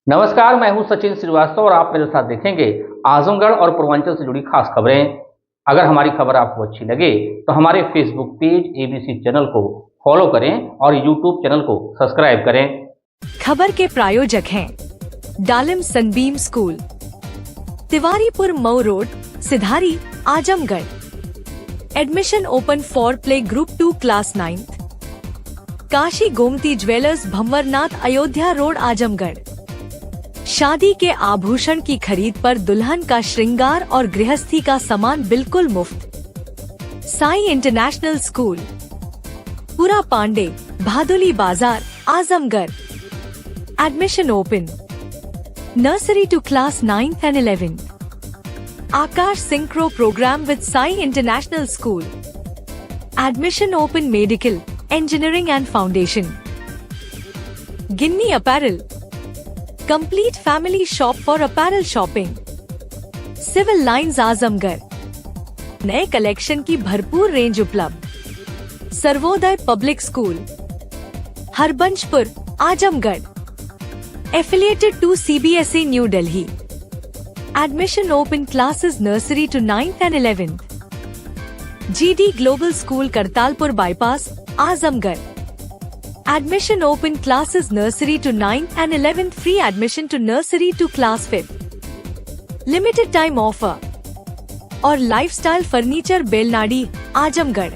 नमस्कार, मैं हूं सचिन श्रीवास्तव और आप मेरे साथ देखेंगे आजमगढ़ और पूर्वांचल से जुड़ी खास खबरें। अगर हमारी खबर आपको अच्छी लगे तो हमारे फेसबुक पेज एबीसी चैनल को फॉलो करें और यूट्यूब चैनल को सब्सक्राइब करें। खबर के प्रायोजक हैं Dalim Sunbeam school, Tiwaripur Mau road, Sidhari, Azamgarh. Admission open for play group 2 class 9th। Kashi Gomti jewellers, Bhanwarnath, Ayodhya road, Azamgarh. शादी के आभूषण की खरीद पर दुल्हन का श्रृंगार और गृहस्थी का सामान बिल्कुल मुफ्त। साई इंटरनेशनल स्कूल, पुरा Pande, Bhaduli Bazar, Azamgarh. Admission open nursery to class 9th and 11th। Aakash synchro program with Sai international school. Admission open medical, engineering and foundation. Ginni apparel, complete family shop for apparel shopping. Civil lines, Azamgarh. नए कलेक्शन की भरपूर range उपलब्ध। Sarvodaya public school, Harbanshpur, Azamgarh. Affiliated to CBSE New Delhi. Admission open classes nursery to 9th and 11th। GD global school, Kartalpur bypass, Azamgarh. Admission open classes nursery to 9th and 11th, free admission to nursery to class 5th। Limited time offer। और lifestyle furniture, Belnadi, Azamgarh.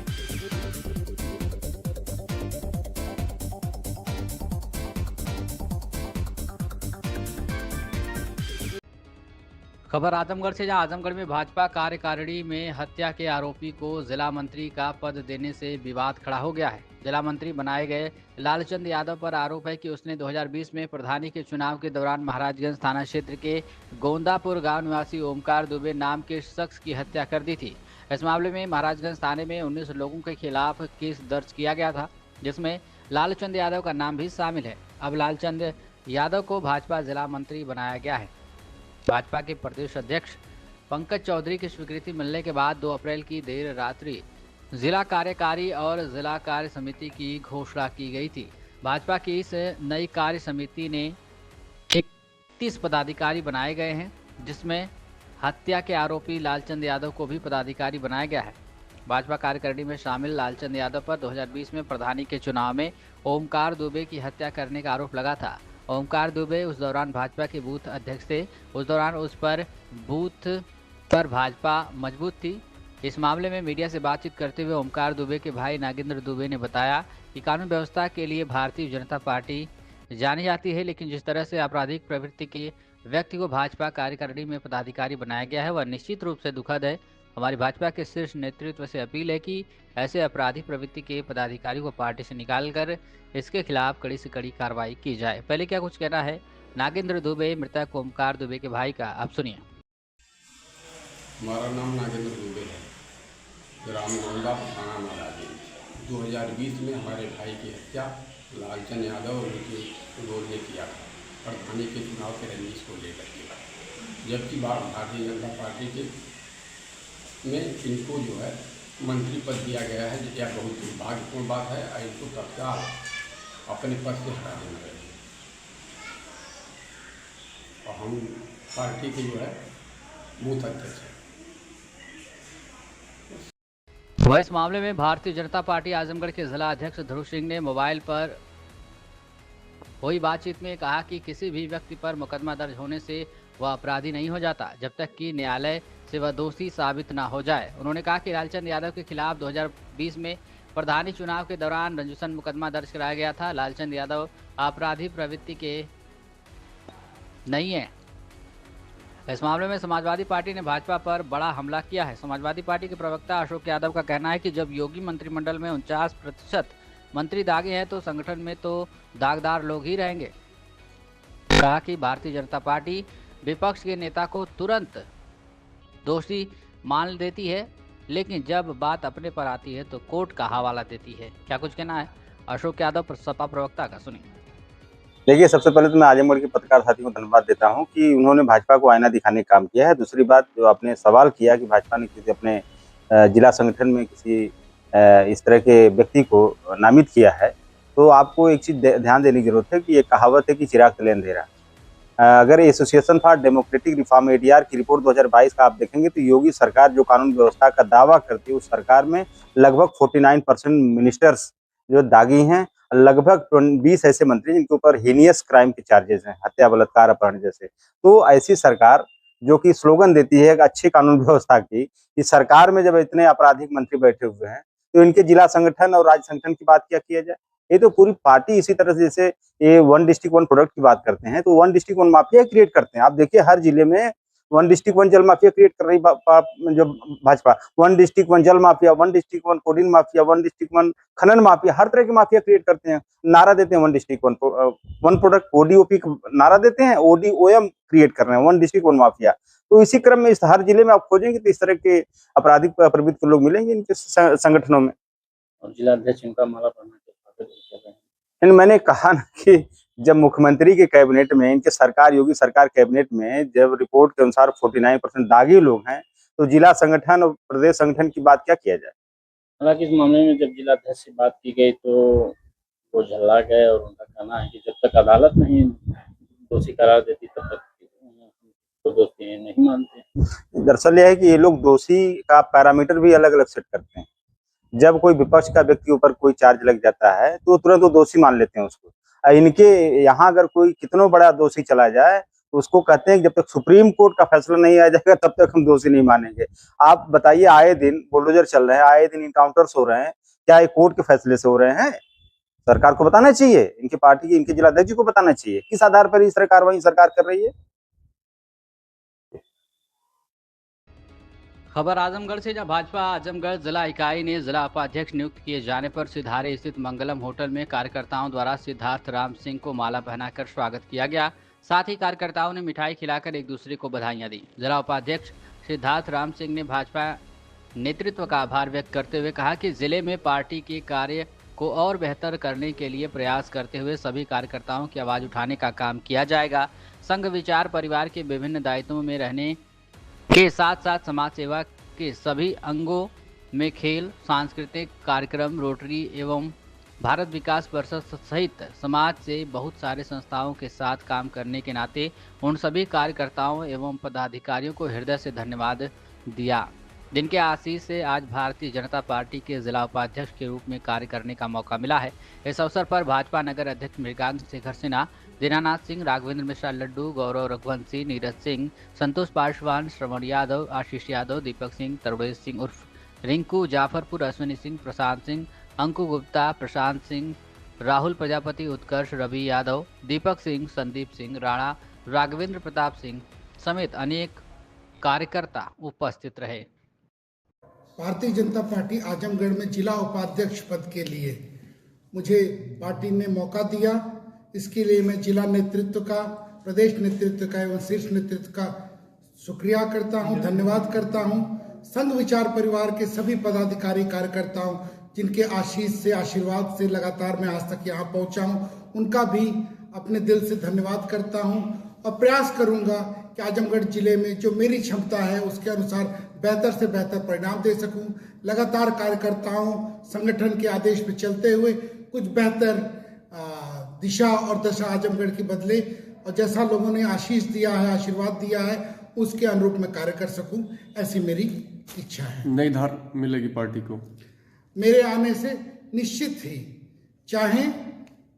खबर आजमगढ़ से, जहां आजमगढ़ में भाजपा कार्यकारिणी में हत्या के आरोपी को जिला मंत्री का पद देने से विवाद खड़ा हो गया है। जिला मंत्री बनाए गए लालचंद यादव पर आरोप है कि उसने 2020 में प्रधानी के चुनाव के दौरान महाराजगंज थाना क्षेत्र के गोंदापुर गांव निवासी ओमकार दुबे नाम के शख्स की हत्या कर दी थी। इस मामले में महाराजगंज थाने में 19 लोगों के खिलाफ केस दर्ज किया गया था, जिसमें लालचंद यादव का नाम भी शामिल है। अब लालचंद यादव को भाजपा जिला मंत्री बनाया गया है। भाजपा के प्रदेश अध्यक्ष पंकज चौधरी की स्वीकृति मिलने के बाद 2 अप्रैल की देर रात्रि जिला कार्यकारी और जिला कार्य समिति की घोषणा की गई थी। भाजपा की इस नई कार्य समिति ने 31 पदाधिकारी बनाए गए हैं, जिसमें हत्या के आरोपी लालचंद यादव को भी पदाधिकारी बनाया गया है। भाजपा कार्यकारिणी में शामिल लालचंद यादव पर 2020 में प्रधानी के चुनाव में ओमकार दुबे की हत्या करने का आरोप लगा था। ओमकार दुबे उस दौरान भाजपा के बूथ अध्यक्ष थे। उस दौरान उस पर बूथ पर भाजपा मजबूत थी। इस मामले में मीडिया से बातचीत करते हुए ओमकार दुबे के भाई नागेंद्र दुबे ने बताया कि कानून व्यवस्था के लिए भारतीय जनता पार्टी जानी जाती है, लेकिन जिस तरह से आपराधिक प्रवृत्ति के व्यक्ति को भाजपा कार्यकारिणी में पदाधिकारी बनाया गया है, वह निश्चित रूप से दुखद है। हमारी भाजपा के शीर्ष नेतृत्व से अपील है कि ऐसे आपराधिक प्रवृत्ति के पदाधिकारी को पार्टी से निकालकर इसके खिलाफ कड़ी से कड़ी कार्रवाई की जाए। पहले क्या कुछ कहना है नागेंद्र दुबे, मृतक ओमकार दुबे के भाई का, आप सुनिए। हमारा नाम नागेंद्र दुबे है, ग्राम गोंदापुर, थाना महाराजगंज। 2020 में हमारे भाई की हत्या लालचंद यादव और उनके विरोध ने किया था, प्रधानी के चुनाव के रंजिश को लेकर के। जबकि भारतीय जनता पार्टी के में इनको जो है मंत्री पद दिया गया है, यह बहुत दुर्भाग्यपूर्ण बात है। इनको तत्काल अपने पद से हटा देना चाहिए। और हम पार्टी के जो है बूथ अध्यक्ष हैं। वह इस मामले में भारतीय जनता पार्टी आजमगढ़ के जिला अध्यक्ष ध्रुव सिंह ने मोबाइल पर हुई बातचीत में कहा कि किसी भी व्यक्ति पर मुकदमा दर्ज होने से वह अपराधी नहीं हो जाता, जब तक कि न्यायालय से वह दोषी साबित न हो जाए। उन्होंने कहा कि लालचंद यादव के खिलाफ 2020 में प्रधानी चुनाव के दौरान रंजूसन मुकदमा दर्ज कराया गया था। लालचंद यादव आपराधिक प्रवृत्ति के नहीं है। इस मामले में समाजवादी पार्टी ने भाजपा पर बड़ा हमला किया है। समाजवादी पार्टी के प्रवक्ता अशोक यादव का कहना है कि जब योगी मंत्रिमंडल में 49% मंत्री दागे हैं तो संगठन में तो दागदार लोग ही रहेंगे। कहा कि भारतीय जनता पार्टी विपक्ष के नेता को तुरंत दोषी मान देती है, लेकिन जब बात अपने पर आती है तो कोर्ट का हवाला देती है। क्या कुछ कहना है अशोक यादव, सपा प्रवक्ता का, सुनिए। देखिए, सबसे पहले तो मैं आजमगढ़ के पत्रकार साथियों को धन्यवाद देता हूं कि उन्होंने भाजपा को आईना दिखाने का काम किया है। दूसरी बात, जो आपने सवाल किया कि भाजपा ने किसी अपने जिला संगठन में किसी इस तरह के व्यक्ति को नामित किया है, तो आपको एक चीज़ ध्यान देने की जरूरत है कि ये कहावत है कि चिराग तले अंधेरा। अगर association for democratic reform ADR की रिपोर्ट 2022 का आप देखेंगे तो योगी सरकार जो कानून व्यवस्था का दावा करती है, उस सरकार में लगभग 49% मिनिस्टर्स जो दागी हैं, लगभग 20 ऐसे मंत्री जिनके ऊपर हीनियस क्राइम के चार्जेस हैं, हत्या, बलात्कार, अपहरण जैसे। तो ऐसी सरकार जो कि स्लोगन देती है एक अच्छी कानून व्यवस्था की, इस सरकार में जब इतने आपराधिक मंत्री बैठे हुए हैं तो इनके जिला संगठन और राज्य संगठन की बात क्या किया जाए। ये तो पूरी पार्टी इसी तरह से, जैसे ये वन डिस्ट्रिक्ट वन प्रोडक्ट की बात करते हैं तो one district one mafia create करते हैं। आप देखिए हर जिले में वन डिस्ट्रिक्ट वन जल माफिया क्रिएट कर रही जो भाजपा, वन डिस्ट्रिक्ट वन जल mafia, one district one coding mafia, one district one खनन माफिया, हर तरह के माफिया क्रिएट करते हैं। नारा देते हैं one district one product, ODOP नारा देते हैं, ओडीओएम क्रिएट कर रहे हैं, वन डिस्ट्रिक्ट वन माफिया। तो इसी क्रम में इस हर जिले में आप खोजेंगे तो इस तरह के आपराधिक प्रवृत्ति के लोग मिलेंगे इनके संगठनों में। और जिला अध्यक्ष इनका माला पहना के स्वागत कर रहे हैं। लेकिन मैंने कहा ना कि जब मुख्यमंत्री के कैबिनेट में, इनके सरकार, योगी सरकार कैबिनेट में जब रिपोर्ट के अनुसार 49% दागी लोग हैं, तो जिला संगठन और प्रदेश संगठन की बात क्या किया जाए। हालांकि इस मामले में जब जिला अध्यक्ष से बात की गई तो वो झल्ला गए और उनका कहना है कि जब तक अदालत नहीं दोषी करार देती तब तक तो दोषी नहीं मानते। दरअसल यह है कि ये लोग दोषी का पैरामीटर भी अलग अलग सेट करते हैं। जब कोई विपक्ष का व्यक्ति ऊपर कोई चार्ज लग जाता है तो तुरंत वो दोषी मान लेते हैं उसको। इनके यहाँ अगर कोई कितना बड़ा दोषी चला जाए तो उसको कहते हैं कि जब तक सुप्रीम कोर्ट का फैसला नहीं आ जाएगा तब तक हम दोषी नहीं मानेंगे। आप बताइए, आए दिन बुलडोजर चल रहे हैं, आए दिन इनकाउंटर्स हो रहे हैं, क्या ये कोर्ट के फैसले से हो रहे हैं? सरकार को बताना चाहिए, इनकी पार्टी के, इनके जिलाध्यक्ष को बताना चाहिए किस आधार पर इस तरह कार्रवाई सरकार कर रही है। खबर आजमगढ़ से, जहां भाजपा आजमगढ़ जिला इकाई ने जिला उपाध्यक्ष नियुक्त किए जाने पर सिधारे स्थित मंगलम होटल में कार्यकर्ताओं द्वारा सिद्धार्थ राम सिंह को माला पहनाकर स्वागत किया गया। साथ ही कार्यकर्ताओं ने मिठाई खिलाकर एक दूसरे को बधाइयां दी। जिला उपाध्यक्ष सिद्धार्थ राम सिंह ने भाजपा नेतृत्व का आभार व्यक्त करते हुए कहा कि जिले में पार्टी के कार्य को और बेहतर करने के लिए प्रयास करते हुए सभी कार्यकर्ताओं की आवाज़ उठाने का काम किया जाएगा। संघ विचार परिवार के विभिन्न दायित्वों में रहने के साथ साथ समाज सेवा के सभी अंगों में खेल, सांस्कृतिक कार्यक्रम, रोटरी एवं भारत विकास परिषद सहित समाज से बहुत सारे संस्थाओं के साथ काम करने के नाते उन सभी कार्यकर्ताओं एवं पदाधिकारियों को हृदय से धन्यवाद दिया, जिनके आशीष से आज भारतीय जनता पार्टी के जिला उपाध्यक्ष के रूप में कार्य करने का मौका मिला है। इस अवसर पर भाजपा नगर अध्यक्ष मृगांक शेखर सिन्हा, दीनानाथ सिंह, राघवेंद्र मिश्रा लड्डू, गौरव रघुवंशी, नीरज सिंह, संतोष पासवान, श्रवण यादव, आशीष यादव, दीपक सिंह, तरवेज सिंह उर्फ रिंकू, जाफरपुर, अश्विनी सिंह, प्रशांत सिंह, अंकु गुप्ता, प्रशांत सिंह, राहुल प्रजापति, उत्कर्ष, रवि यादव, दीपक सिंह, संदीप सिंह राणा, राघवेंद्र प्रताप सिंह समेत अनेक कार्यकर्ता उपस्थित रहे। भारतीय जनता पार्टी आजमगढ़ में जिला उपाध्यक्ष पद के लिए मुझे पार्टी ने मौका दिया। इसके लिए मैं जिला नेतृत्व का, प्रदेश नेतृत्व का एवं शीर्ष नेतृत्व का शुक्रिया करता हूं, धन्यवाद करता हूं। संघ विचार परिवार के सभी पदाधिकारी कार्यकर्ताओं जिनके आशीष से, आशीर्वाद से लगातार मैं आज तक यहाँ पहुँचा हूँ, उनका भी अपने दिल से धन्यवाद करता हूँ और प्रयास करूँगा कि आजमगढ़ जिले में जो मेरी क्षमता है उसके अनुसार बेहतर से बेहतर परिणाम दे सकूं। लगातार कार्यकर्ताओं, संगठन के आदेश पर चलते हुए कुछ बेहतर दिशा और दशा आजमगढ़ की बदले और जैसा लोगों ने आशीष दिया है, आशीर्वाद दिया है, उसके अनुरूप मैं कार्य कर सकूं, ऐसी मेरी इच्छा है। नई धार मिलेगी पार्टी को मेरे आने से निश्चित ही, चाहे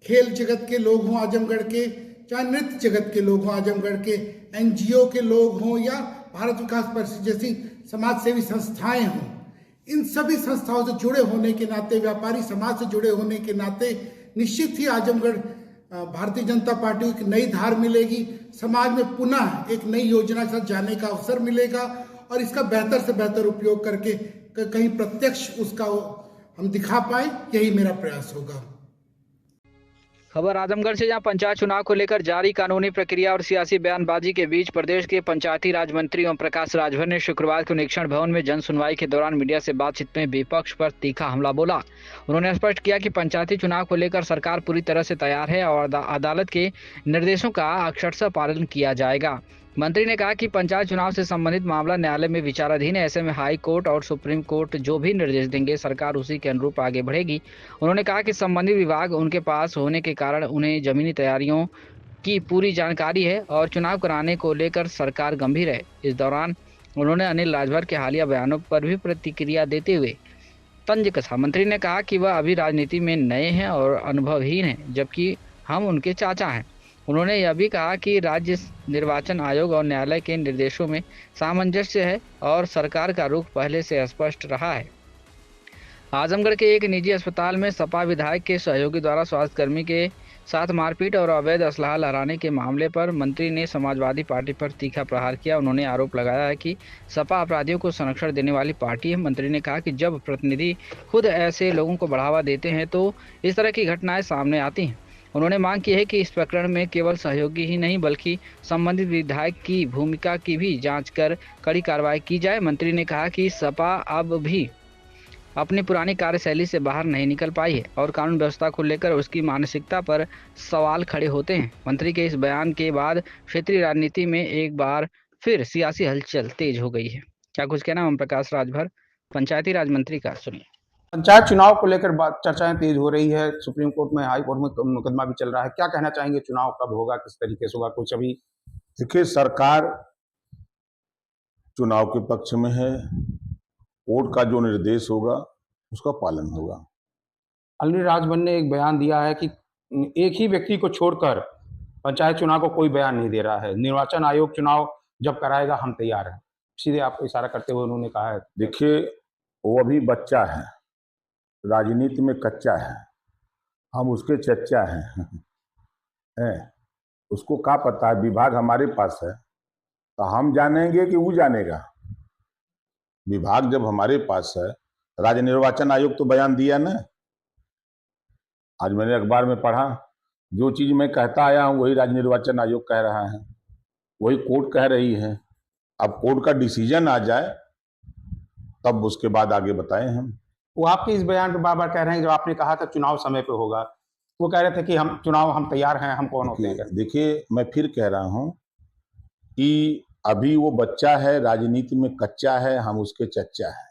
खेल जगत के लोग हों आजमगढ़ के, चाहे नृत्य जगत के लोग हों आजमगढ़ के, एनजीओ के लोग हों या भारत विकास परिषद जैसी समाज सेवी संस्थाएं हों, इन सभी संस्थाओं से जुड़े होने के नाते, व्यापारी समाज से जुड़े होने के नाते निश्चित ही आजमगढ़ भारतीय जनता पार्टी को एक नई धार मिलेगी। समाज में पुनः एक नई योजना के साथ जाने का अवसर मिलेगा और इसका बेहतर से बेहतर उपयोग करके कहीं प्रत्यक्ष उसका हम दिखा पाए, यही मेरा प्रयास होगा। खबर आजमगढ़ से, जहां पंचायत चुनाव को लेकर जारी कानूनी प्रक्रिया और सियासी बयानबाजी के बीच प्रदेश के पंचायती राज मंत्री ओम प्रकाश राजभर ने शुक्रवार को निरीक्षण भवन में जन सुनवाई के दौरान मीडिया से बातचीत में विपक्ष पर तीखा हमला बोला। उन्होंने स्पष्ट किया कि पंचायती चुनाव को लेकर सरकार पूरी तरह से तैयार है और अदालत के निर्देशों का अक्षरशः पालन किया जाएगा। मंत्री ने कहा कि पंचायत चुनाव से संबंधित मामला न्यायालय में विचाराधीन है। ऐसे में हाई कोर्ट और सुप्रीम कोर्ट जो भी निर्देश देंगे सरकार उसी के अनुरूप आगे बढ़ेगी। उन्होंने कहा कि संबंधित विभाग उनके पास होने के कारण उन्हें जमीनी तैयारियों की पूरी जानकारी है और चुनाव कराने को लेकर सरकार गंभीर है। इस दौरान उन्होंने अनिल राजभर के हालिया बयानों पर भी प्रतिक्रिया देते हुए तंज कसा। मंत्री ने कहा कि वह अभी राजनीति में नए हैं और अनुभवहीन हैं, जबकि हम उनके चाचा हैं। उन्होंने यह भी कहा कि राज्य निर्वाचन आयोग और न्यायालय के निर्देशों में सामंजस्य है और सरकार का रुख पहले से स्पष्ट रहा है। आजमगढ़ के एक निजी अस्पताल में सपा विधायक के सहयोगी द्वारा स्वास्थ्यकर्मी के साथ मारपीट और अवैध असलाह लहराने के मामले पर मंत्री ने समाजवादी पार्टी पर तीखा प्रहार किया। उन्होंने आरोप लगाया है कि सपा अपराधियों को संरक्षण देने वाली पार्टी है। मंत्री ने कहा कि जब प्रतिनिधि खुद ऐसे लोगों को बढ़ावा देते हैं तो इस तरह की घटनाएं सामने आती हैं। उन्होंने मांग की है कि इस प्रकरण में केवल सहयोगी ही नहीं बल्कि संबंधित विधायक की भूमिका की भी जांच कर कड़ी कार्रवाई की जाए। मंत्री ने कहा कि सपा अब भी अपनी पुरानी कार्यशैली से बाहर नहीं निकल पाई है और कानून व्यवस्था को लेकर उसकी मानसिकता पर सवाल खड़े होते हैं। मंत्री के इस बयान के बाद क्षेत्रीय राजनीति में एक बार फिर सियासी हलचल तेज हो गई है। क्या कुछ कहना ओम प्रकाश राजभर, पंचायती राज मंत्री का, सुनिए। पंचायत चुनाव को लेकर बात चर्चाएं तेज हो रही है। सुप्रीम कोर्ट में, हाई कोर्ट में मुकदमा भी चल रहा है। क्या कहना चाहेंगे, चुनाव कब होगा, किस तरीके से होगा, कुछ अभी? देखिए, सरकार चुनाव के पक्ष में है। कोर्ट का जो निर्देश होगा उसका पालन होगा। अनिल राजभर ने एक बयान दिया है कि एक ही व्यक्ति को छोड़कर पंचायत चुनाव को कोई बयान नहीं दे रहा है। निर्वाचन आयोग चुनाव जब कराएगा हम तैयार हैं, सीधे आपको इशारा करते हुए उन्होंने कहा है। देखिए, वो अभी बच्चा है, राजनीति में कच्चा है, हम उसके चच्चा हैं। उसको क्या पता है? विभाग हमारे पास है तो हम जानेंगे कि वो जानेगा? विभाग जब हमारे पास है, राज्य निर्वाचन आयोग तो बयान दिया ना। आज मैंने अखबार में पढ़ा, जो चीज मैं कहता आया हूं वही राज्य निर्वाचन आयोग कह रहा है, वही कोर्ट कह रही है। अब कोर्ट का डिसीजन आ जाए तब उसके बाद आगे बताएं हम। वो आपके इस बयान पे बार बार कह रहे हैं, जब आपने कहा था चुनाव समय पे होगा, वो कह रहे थे कि हम तैयार हैं, हम कौन होते हैं? देखिए, मैं फिर कह रहा हूं कि अभी वो बच्चा है, राजनीति में कच्चा है, हम उसके चच्चा हैं।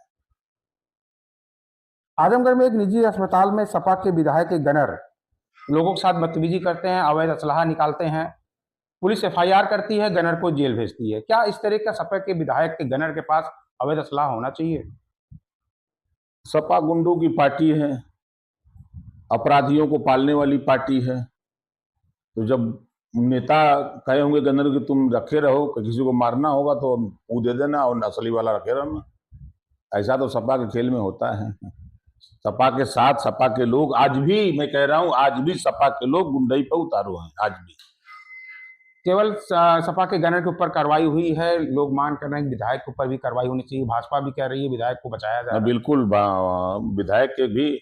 आजमगढ़ में एक निजी अस्पताल में सपा के विधायक के गनर लोगों के साथ बदतमीजी करते हैं, अवैध असलाह निकालते हैं। पुलिस एफआईआर करती है, गनर को जेल भेजती है। क्या इस तरह का सपा के विधायक के गनर के पास अवैध असलाह होना चाहिए? सपा गुंडों की पार्टी है, अपराधियों को पालने वाली पार्टी है। तो जब नेता कहे होंगे गनर कि तुम रखे रहो, किसी को मारना होगा तो वो दे देना और नस्ली वाला रखे रहना। ऐसा तो सपा के खेल में होता है। सपा के साथ सपा के लोग आज भी, मैं कह रहा हूं, आज भी सपा के लोग गुंडई पर उतारू हैं। आज भी केवल सपा के गनर के ऊपर कार्रवाई हुई है, लोग मांग कर रहे हैं विधायक के ऊपर भी कार्रवाई होनी चाहिए। भाजपा भी कह रही है विधायक को बचाया जाए। बिल्कुल, विधायक के भी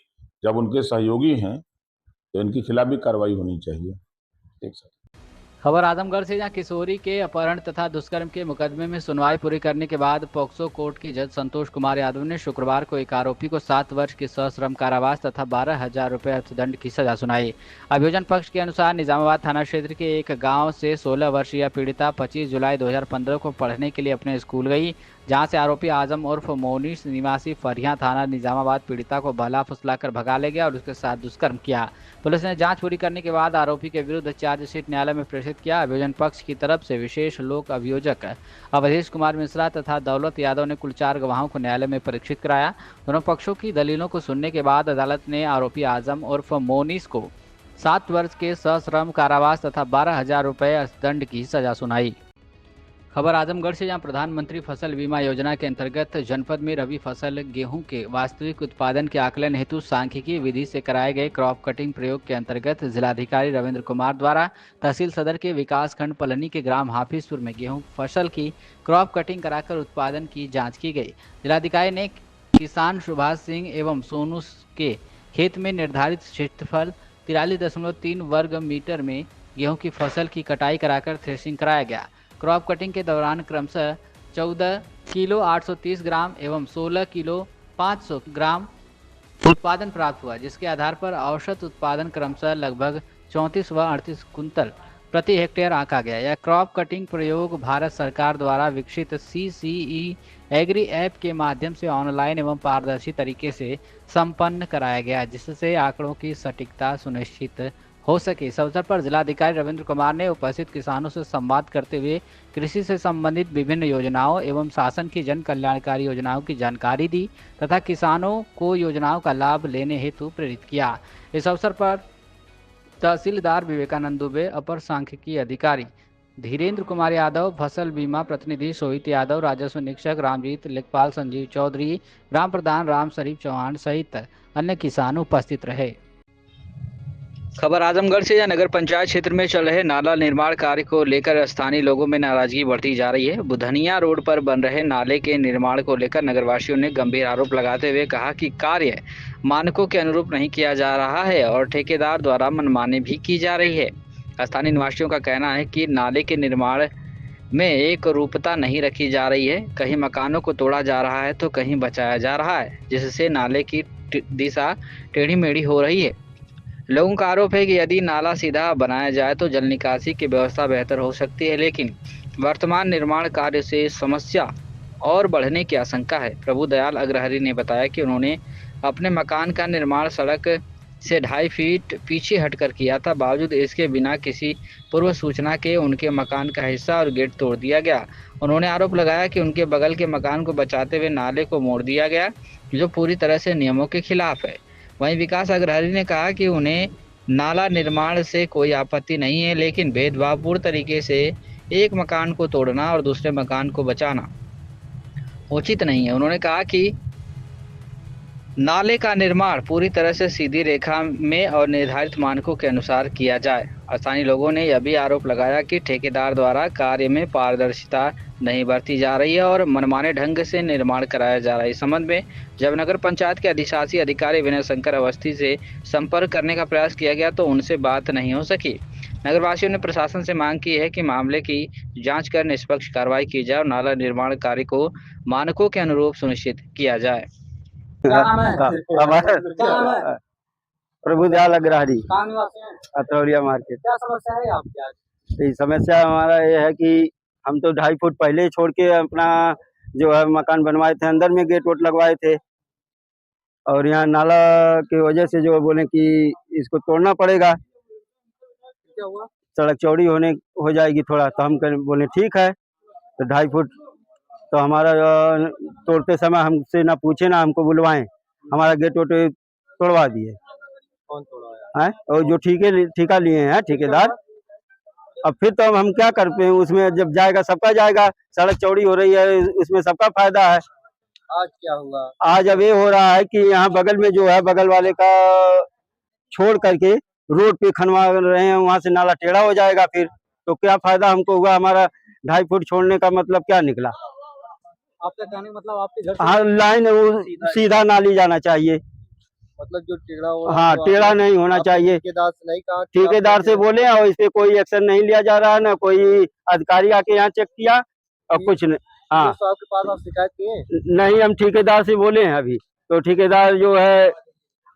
जब उनके सहयोगी हैं तो इनके खिलाफ भी कार्रवाई होनी चाहिए। ठीक सर। खबर आजमगढ़ से, जहां किशोरी के अपहरण तथा दुष्कर्म के मुकदमे में सुनवाई पूरी करने के बाद पॉक्सो कोर्ट के जज संतोष कुमार यादव ने शुक्रवार को एक आरोपी को 7 वर्ष की सश्रम कारावास तथा 12,000 रुपये अर्थदंड की सजा सुनाई। अभियोजन पक्ष के अनुसार निजामाबाद थाना क्षेत्र के एक गांव से 16 वर्षीय पीड़िता 25 जुलाई 2015 को पढ़ने के लिए अपने स्कूल गई, जहां से आरोपी आजम उर्फ मोनिस निवासी फरिया थाना निजामाबाद पीड़िता को बहला फुसलाकर भगा ले गया और उसके साथ दुष्कर्म किया। पुलिस ने जांच पूरी करने के बाद आरोपी के विरुद्ध चार्जशीट न्यायालय में प्रेषित किया। अभियोजन पक्ष की तरफ से विशेष लोक अभियोजक अवधेश कुमार मिश्रा तथा दौलत यादव ने कुल 4 गवाहों को न्यायालय में परीक्षित कराया। दोनों पक्षों की दलीलों को सुनने के बाद अदालत ने आरोपी आजम उर्फ मोनिस को 7 वर्ष के सश्रम कारावास तथा 12,000 रुपये दंड की सजा सुनाई। खबर आजमगढ़ से, जहां प्रधानमंत्री फसल बीमा योजना के अंतर्गत जनपद में रबी फसल गेहूं के वास्तविक उत्पादन के आकलन हेतु सांख्यिकीय विधि से कराए गए क्रॉप कटिंग प्रयोग के अंतर्गत जिलाधिकारी रविंद्र कुमार द्वारा तहसील सदर के विकासखंड पलनी के ग्राम हाफिजपुर में गेहूं फसल की क्रॉप कटिंग कराकर उत्पादन की जाँच की गई। जिलाधिकारी ने किसान सुभाष सिंह एवं सोनू के खेत में निर्धारित क्षेत्रफल 43.3 वर्ग मीटर में गेहूं की फसल की कटाई कराकर थ्रेसिंग कराया गया। क्रॉप कटिंग के दौरान क्रमशः 14 किलो 830 ग्राम एवं 16 किलो 500 ग्राम उत्पादन प्राप्त हुआ, जिसके आधार पर औसत उत्पादन क्रमशः लगभग 34 व 38 कुंतल प्रति हेक्टेयर आंका गया। यह क्रॉप कटिंग प्रयोग भारत सरकार द्वारा विकसित CCE एग्री ऐप के माध्यम से ऑनलाइन एवं पारदर्शी तरीके से संपन्न कराया गया, जिससे आंकड़ों की सटीकता सुनिश्चित हो सके। इस अवसर पर जिलाधिकारी रविंद्र कुमार ने उपस्थित किसानों से संवाद करते हुए कृषि से संबंधित विभिन्न योजनाओं एवं शासन की जन कल्याणकारी योजनाओं की जानकारी दी तथा किसानों को योजनाओं का लाभ लेने हेतु प्रेरित किया। इस अवसर पर तहसीलदार विवेकानंद दुबे, अपर सांख्यिकी अधिकारी धीरेन्द्र कुमार यादव, फसल बीमा प्रतिनिधि सोहित यादव, राजस्व निरीक्षक रामजीत लेखपाल, संजीव चौधरी, ग्राम प्रधान राम शरीफ चौहान सहित अन्य किसान उपस्थित रहे। खबर आजमगढ़ से। नगर पंचायत क्षेत्र में चल रहे नाला निर्माण कार्य को लेकर स्थानीय लोगों में नाराजगी बढ़ती जा रही है। बुधनिया रोड पर बन रहे नाले के निर्माण को लेकर नगरवासियों ने गंभीर आरोप लगाते हुए कहा कि कार्य मानकों के अनुरूप नहीं किया जा रहा है और ठेकेदार द्वारा मनमानी भी की जा रही है। स्थानीय निवासियों का कहना है कि नाले के निर्माण में एक रूपता नहीं रखी जा रही है। कहीं मकानों को तोड़ा जा रहा है तो कहीं बचाया जा रहा है, जिससे नाले की दिशा टेढ़ी मेढ़ी हो रही है। लोगों का आरोप है कि यदि नाला सीधा बनाया जाए तो जल निकासी की व्यवस्था बेहतर हो सकती है, लेकिन वर्तमान निर्माण कार्य से समस्या और बढ़ने की आशंका है। प्रभु दयाल अग्रहरि ने बताया कि उन्होंने अपने मकान का निर्माण सड़क से 2.5 फीट पीछे हटकर किया था, बावजूद इसके बिना किसी पूर्व सूचना के उनके मकान का हिस्सा और गेट तोड़ दिया गया। उन्होंने आरोप लगाया कि उनके बगल के मकान को बचाते हुए नाले को मोड़ दिया गया, जो पूरी तरह से नियमों के खिलाफ है। वहीं विकास अग्रहरि ने कहा कि उन्हें नाला निर्माण से कोई आपत्ति नहीं है, लेकिन भेदभावपूर्ण तरीके से एक मकान को तोड़ना और दूसरे मकान को बचाना उचित नहीं है। उन्होंने कहा कि नाले का निर्माण पूरी तरह से सीधी रेखा में और निर्धारित मानकों के अनुसार किया जाए। स्थानीय लोगों ने यह भी आरोप लगाया कि ठेकेदार द्वारा कार्य में पारदर्शिता नहीं बरती जा रही है और मनमाने ढंग से निर्माण कराया जा रहा है। इस संबंध में जब नगर पंचायत के अधिशासी अधिकारी विनय शंकर अवस्थी से संपर्क करने का प्रयास किया गया तो उनसे बात नहीं हो सकी। नगरवासियों ने प्रशासन से मांग की है कि मामले की जांच कर निष्पक्ष कार्रवाई की जाए और नाला निर्माण कार्य को मानकों के अनुरूप सुनिश्चित किया जाए। प्रभु दयाल अग्रहरि, अतरौलिया मार्केट। क्या समस्या है आपकी? समस्या हमारा ये है कि हम तो 2.5 फुट पहले छोड़ के अपना जो है मकान बनवाए थे, अंदर में गेट वोट लगवाए थे, और यहाँ नाला की वजह से जो बोले कि इसको तोड़ना पड़ेगा। क्या हुआ? सड़क चौड़ी हो जाएगी थोड़ा, तो हम बोले ठीक है। तो 2.5 फुट तो हमारा तोड़ते समय हमसे ना पूछे ना हमको बुलवाएं, हमारा गेट वोट तोड़वा दिए। कौन तोड़वाया? है और जो ठेका लिए हैं ठेकेदार। अब फिर तो हम क्या करते हैं, उसमें जब जाएगा सबका जाएगा, सड़क चौड़ी हो रही है, उसमें सबका फायदा है। आज क्या हुआ? आज अब ये हो रहा है कि यहाँ बगल में जो है बगल वाले का छोड़ करके रोड पे खनवा रहे हैं, वहाँ से नाला टेढ़ा हो जाएगा। फिर तो क्या फायदा हमको हुआ? हमारा 2.5 फुट छोड़ने का मतलब क्या निकला? आपका कहने का मतलब आपके घर से हाँ, लाइन वो सीधा नाली जाना चाहिए, मतलब जो टेढ़ा हो हाँ टेढ़ा नहीं होना चाहिए। ठेकेदार से नहीं कहा? ठेकेदार से बोले और इस पे कोई एक्शन नहीं लिया जा रहा है, ना कोई अधिकारी आके यहाँ चेक किया और कुछ नहीं। हाँ, आपके पास आप शिकायत किए? नहीं, हम ठेकेदार से बोले हैं अभी, तो ठेकेदार जो है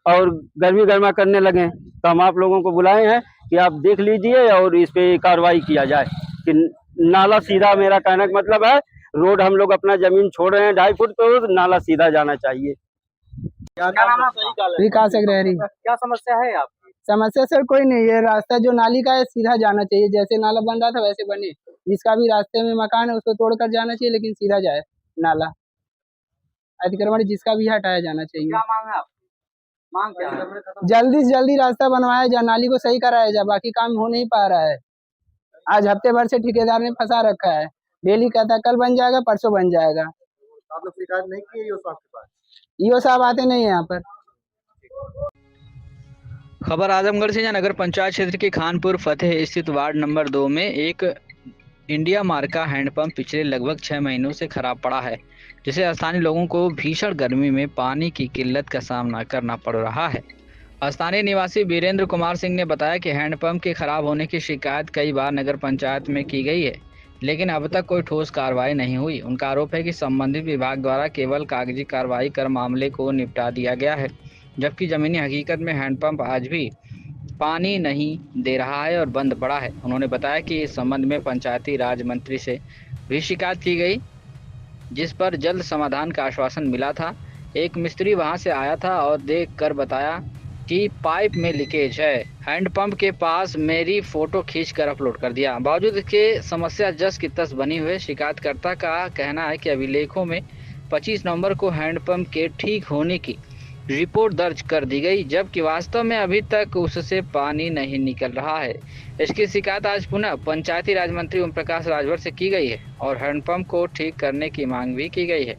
और गर्मी गर्मा करने लगे, तो हम आप लोगों को बुलाए हैं कि आप देख लीजिए और इस पे कार्रवाई किया जाए कि नाला सीधा, मेरा कहने का मतलब है रोड हम लोग अपना जमीन छोड़ रहे हैं 2.5 फुट, तो नाला सीधा जाना चाहिए। क्या नाम है आपका? विकास अग्रहरि। क्या समस्या है आपकी? समस्या सर कोई नहीं है, रास्ता जो नाली का है सीधा जाना चाहिए, जैसे नाला बन रहा था वैसे बने। जिसका भी रास्ते में मकान है उसको तोड़कर जाना चाहिए, लेकिन सीधा जाए नाला। अतिक्रमण जिसका भी हटाया जाना चाहिए। क्या मांग है आपकी? मांग क्या है? जल्दी से जल्दी रास्ता बनवाया जाए, नाली को सही कराया जाए, बाकी काम हो नहीं पा रहा है। आज हफ्ते भर से ठेकेदार ने फंसा रखा है, डेली कहता है कल बन जाएगा, परसों बन जाएगा। आप लोग शिकायत नहीं की ईओ साहब के पास? ईओ साहब आते नहीं है यहाँ पर। खबर आजमगढ़ से। नगर पंचायत क्षेत्र के खानपुर फतेह स्थित वार्ड नंबर 2 में एक इंडिया मार्का हैंडपंप पिछले लगभग 6 महीनों से खराब पड़ा है, जिससे स्थानीय लोगों को भीषण गर्मी में पानी की किल्लत का सामना करना पड़ रहा है। स्थानीय निवासी वीरेंद्र कुमार सिंह ने बताया कि हैंडपंप के खराब होने की शिकायत कई बार नगर पंचायत में की गई है, लेकिन अब तक कोई ठोस कार्रवाई नहीं हुई। उनका आरोप है कि संबंधित विभाग द्वारा केवल कागजी कार्रवाई कर मामले को निपटा दिया गया है, जबकि जमीनी हकीकत में हैंडपंप आज भी पानी नहीं दे रहा है और बंद पड़ा है। उन्होंने बताया कि इस संबंध में पंचायती राज मंत्री से भी शिकायत की गई, जिस पर जल्द समाधान का आश्वासन मिला था। एक मिस्त्री वहां से आया था और देख कर बताया कि पाइप में लीकेज है। हैंडपंप के पास मेरी फोटो खींचकर अपलोड कर दिया। बावजूद इसके समस्या जस की तस बनी हुई। शिकायतकर्ता का कहना है कि अभिलेखों में 25 नवंबर को हैंडपंप के ठीक होने की रिपोर्ट दर्ज कर दी गई, जबकि वास्तव में अभी तक उससे पानी नहीं निकल रहा है। इसकी शिकायत आज पुनः पंचायती राज मंत्री ओम प्रकाश राजभर से की गई है और हैंडपंप को ठीक करने की मांग भी की गई है।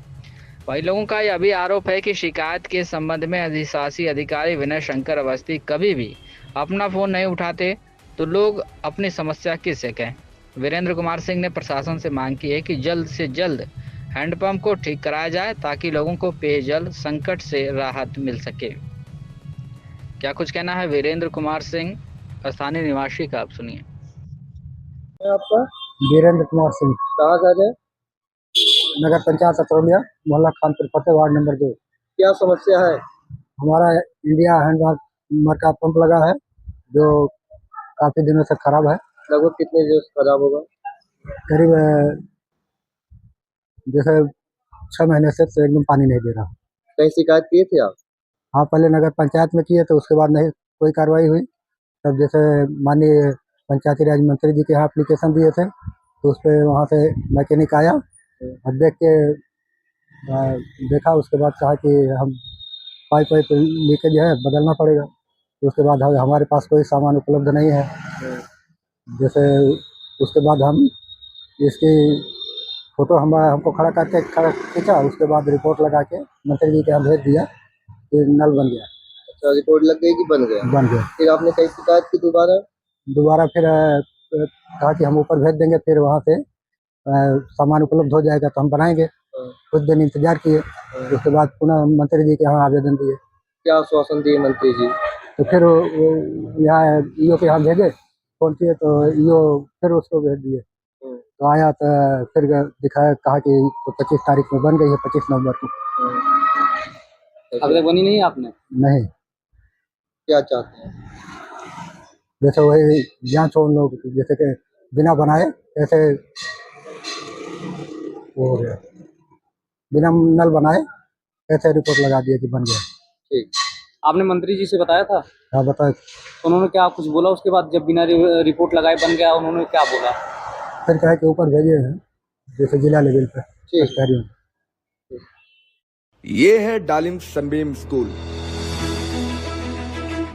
वही लोगों का यह भी आरोप है कि शिकायत के संबंध में अधिशासी अधिकारी विनय शंकर अवस्थी कभी भी अपना फोन नहीं उठाते, तो लोग अपनी समस्या किससे कहें। वीरेंद्र कुमार सिंह ने प्रशासन से मांग की है कि जल्द से जल्द हैंडपंप को ठीक कराया जाए ताकि लोगों को पेयजल संकट से राहत मिल सके। क्या कुछ कहना है वीरेंद्र कुमार सिंह, स्थानीय निवासी का, आप सुनिए। आपका वीरेंद्र कुमार सिंह, कहाँ का है? नगर पंचायत अतरौलिया, मोहल्ला खानपुर, फतेह वार्ड नंबर 2। क्या समस्या है? हमारा इंडिया हैंडपंप का पंप लगा है जो काफी दिनों से खराब है। लगभग कितने दिनों से खराब होगा? करीब जैसे 6 महीने से तो एकदम पानी नहीं दे रहा। कहीं शिकायत किए थे आप? हाँ, पहले नगर पंचायत में किए तो उसके बाद नहीं कोई कार्रवाई हुई। तब जैसे माननीय पंचायती राज मंत्री जी के यहाँ एप्लीकेशन दिए थे तो उस पर वहाँ से मैकेनिक आया और देखा, उसके बाद कहा कि हम पाइप लीकेज है, बदलना पड़ेगा। तो उसके बाद हमारे पास कोई सामान उपलब्ध नहीं है। जैसे उसके बाद हम इसकी फोटो हमको खड़ा करके खींचा, उसके बाद रिपोर्ट लगा के मंत्री जी के यहाँ भेज दिया कि नल बन गया। अच्छा, रिपोर्ट लग गई कि बन गया? बन गया। फिर आपने कहीं शिकायत की? दोबारा फिर कहा कि हम ऊपर भेज देंगे, फिर वहाँ से सामान उपलब्ध हो जाएगा तो हम बनाएंगे। कुछ दिन इंतजार किए, उसके बाद पुनः मंत्री जी के यहाँ आवेदन दिए। क्या आश्वासन दिए मंत्री जी? तो फिर यहाँ ईओ के यहाँ भेजे, फोन किए तो ईओ फिर उसको भेज दिए। तो आया तो फिर दिखाया, कहा कि 25 तारीख में बन गई है, 25 नवंबर को। अगले बनी नहीं आपने? नहीं। क्या चाहते हैं? जैसे वही जांच हो, लोग जैसे कि बिना बनाए कैसे वो हो गया, बिना नल बनाए कैसे रिपोर्ट लगा दिया कि बन गया। ठीक। आपने मंत्री जी से बताया था? हाँ, बताया। उन्होंने क्या कुछ बोला उसके बाद, जब बिना रिपोर्ट लगाए बन गया, उन्होंने क्या बोला? फिर कहा कि ऊपर भेजे हैं जैसे जिला लेवल पे अधिकारियों। ये है डालिम सनबीम स्कूल।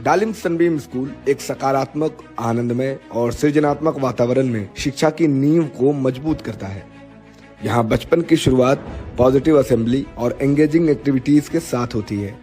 डालिम सनबीम स्कूल एक सकारात्मक, आनंदमय और सृजनात्मक वातावरण में शिक्षा की नींव को मजबूत करता है। यहाँ बचपन की शुरुआत पॉजिटिव असेंबली और एंगेजिंग एक्टिविटीज के साथ होती है।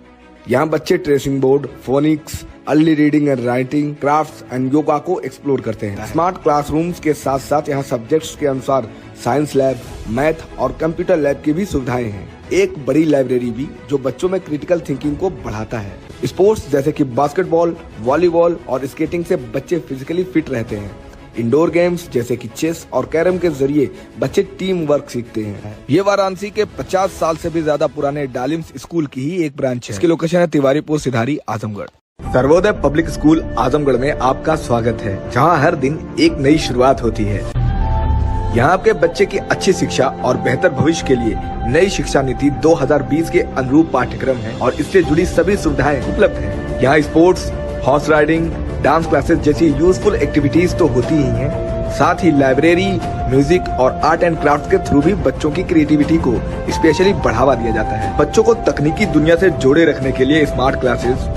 यहाँ बच्चे tracing board, phoenix, early reading and writing, crafts and yoga को एक्सप्लोर करते हैं। स्मार्ट क्लासरूम्स के साथ साथ यहाँ सब्जेक्ट्स के अनुसार साइंस लैब, मैथ और कंप्यूटर लैब की भी सुविधाएं हैं। एक बड़ी लाइब्रेरी भी जो बच्चों में क्रिटिकल थिंकिंग को बढ़ाता है। स्पोर्ट्स जैसे कि बास्केटबॉल, वॉलीबॉल और स्केटिंग से बच्चे फिजिकली फिट रहते हैं। इंडोर गेम्स जैसे कि चेस और कैरम के जरिए बच्चे टीम वर्क सीखते हैं। ये वाराणसी के 50 साल से भी ज्यादा पुराने डालिम्स स्कूल की ही एक ब्रांच है। इसकी लोकेशन है तिवारीपुर, सिधारी, आजमगढ़। सर्वोदय पब्लिक स्कूल आजमगढ़ में आपका स्वागत है, जहां हर दिन एक नई शुरुआत होती है। यहाँ आपके बच्चे की अच्छी शिक्षा और बेहतर भविष्य के लिए नई शिक्षा नीति 2020 के अनुरूप पाठ्यक्रम है और इससे जुड़ी सभी सुविधाएं उपलब्ध हैं। यहाँ sports, horse riding, dance classes जैसी यूजफुल एक्टिविटीज तो होती ही हैं, साथ ही लाइब्रेरी, म्यूजिक और आर्ट एंड क्राफ्ट के थ्रू भी बच्चों की क्रिएटिविटी को स्पेशली बढ़ावा दिया जाता है। बच्चों को तकनीकी दुनिया से जोड़े रखने के लिए स्मार्ट क्लासेस,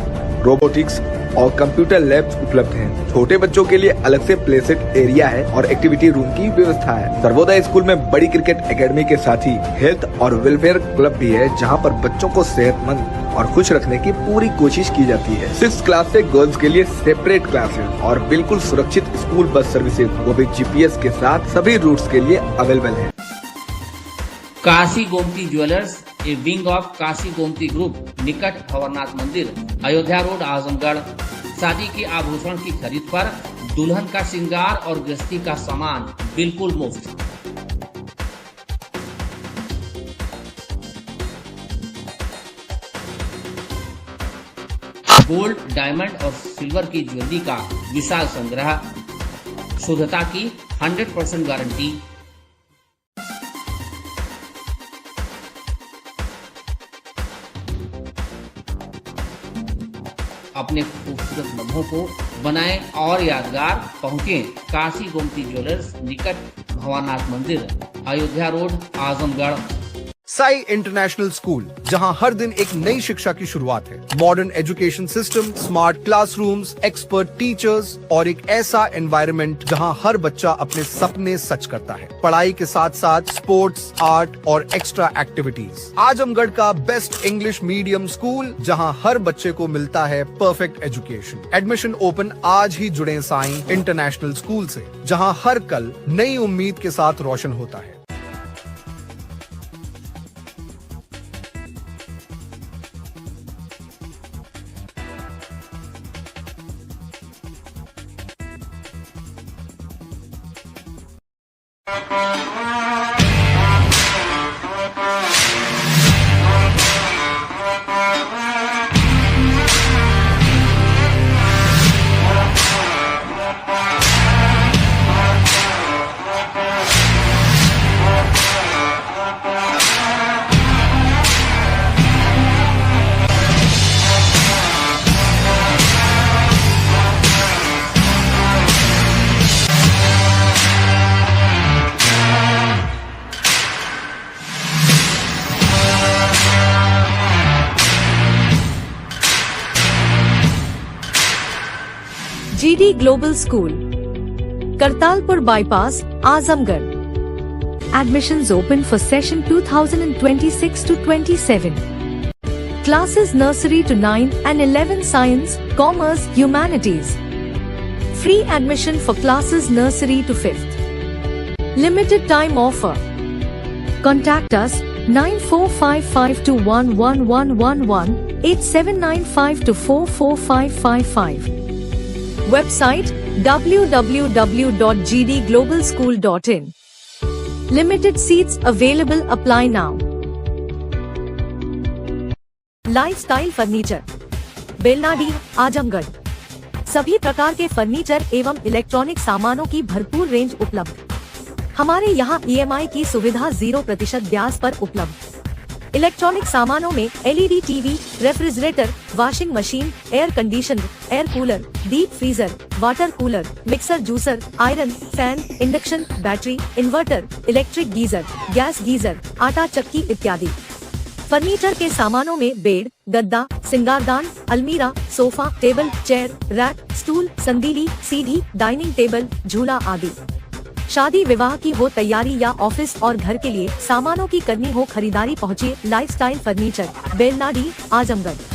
रोबोटिक्स और कंप्यूटर लैब्स उपलब्ध हैं। छोटे बच्चों के लिए अलग से प्ले सेट एरिया है और एक्टिविटी रूम की व्यवस्था है। सर्वोदय स्कूल में बड़ी क्रिकेट एकेडमी के साथ ही हेल्थ और वेलफेयर क्लब भी है, जहां पर बच्चों को सेहतमंद और खुश रखने की पूरी कोशिश की जाती है। 6th क्लास से गर्ल्स के लिए सेपरेट क्लासेस और बिल्कुल सुरक्षित स्कूल बस सर्विसेज, वो भी GPS के साथ सभी रूट्स के लिए अवेलेबल है। Kashi Gomti jewellers, A wing of Kashi Gomti group, निकट भंवरनाथ मंदिर, अयोध्या रोड, आजमगढ़। शादी के आभूषण की खरीद पर दुल्हन का श्रृंगार और गृहस्थी का सामान बिल्कुल मुफ्त। गोल्ड, डायमंड और सिल्वर की ज्वेलरी का विशाल संग्रह, शुद्धता की 100% गारंटी। अपने खूबसूरत लम्हों को बनाएं और यादगार पहुँचे काशी गोमती ज्वेलर्स, निकट भवानाथ मंदिर, Ayodhya road, Azamgarh. Sai international school, जहां हर दिन एक नई शिक्षा की शुरुआत है। Modern education system, smart classrooms, expert teachers और एक ऐसा एनवायरनमेंट जहां हर बच्चा अपने सपने सच करता है। पढ़ाई के साथ साथ स्पोर्ट्स, आर्ट और एक्स्ट्रा एक्टिविटीज। आजमगढ़ का बेस्ट इंग्लिश मीडियम स्कूल, जहां हर बच्चे को मिलता है परफेक्ट एजुकेशन। एडमिशन ओपन आज ही जुड़े साई इंटरनेशनल स्कूल से, जहां हर कल नई उम्मीद के साथ रोशन होता है। GD Global School, Kartalpur Bypass, Azamgarh. Admissions open for session 2026 to 27. Classes nursery to 9 and 11 Science, Commerce, Humanities. Free admission for classes nursery to 5th. Limited time offer. Contact us 9455211111 8795244555. Website www.gdglobalschool.in. Limited seats available. Apply now. Lifestyle furniture, Belnadi, Azamgarh. सभी प्रकार के furniture एवं electronic सामानों की भरपूर range उपलब्ध। हमारे यहाँ EMI की सुविधा 0% ब्याज पर उपलब्ध। इलेक्ट्रॉनिक सामानों में LED TV, refrigerator, washing machine, air conditioner, air cooler, deep freezer, water cooler, mixer juicer, iron, fan, induction, battery, inverter, electric geyser, gas geyser, आटा चक्की इत्यादि। फर्नीचर के सामानों में बेड, गद्दा, सिंगारदान, अलमीरा, sofa, table, chair, rack, stool, संदीली, सीढ़ी, डाइनिंग टेबल, झूला आदि। शादी विवाह की हो तैयारी या ऑफिस और घर के लिए सामानों की करनी हो खरीदारी, पहुँचिए लाइफस्टाइल फर्नीचर, बेलनाडी, आजमगढ़।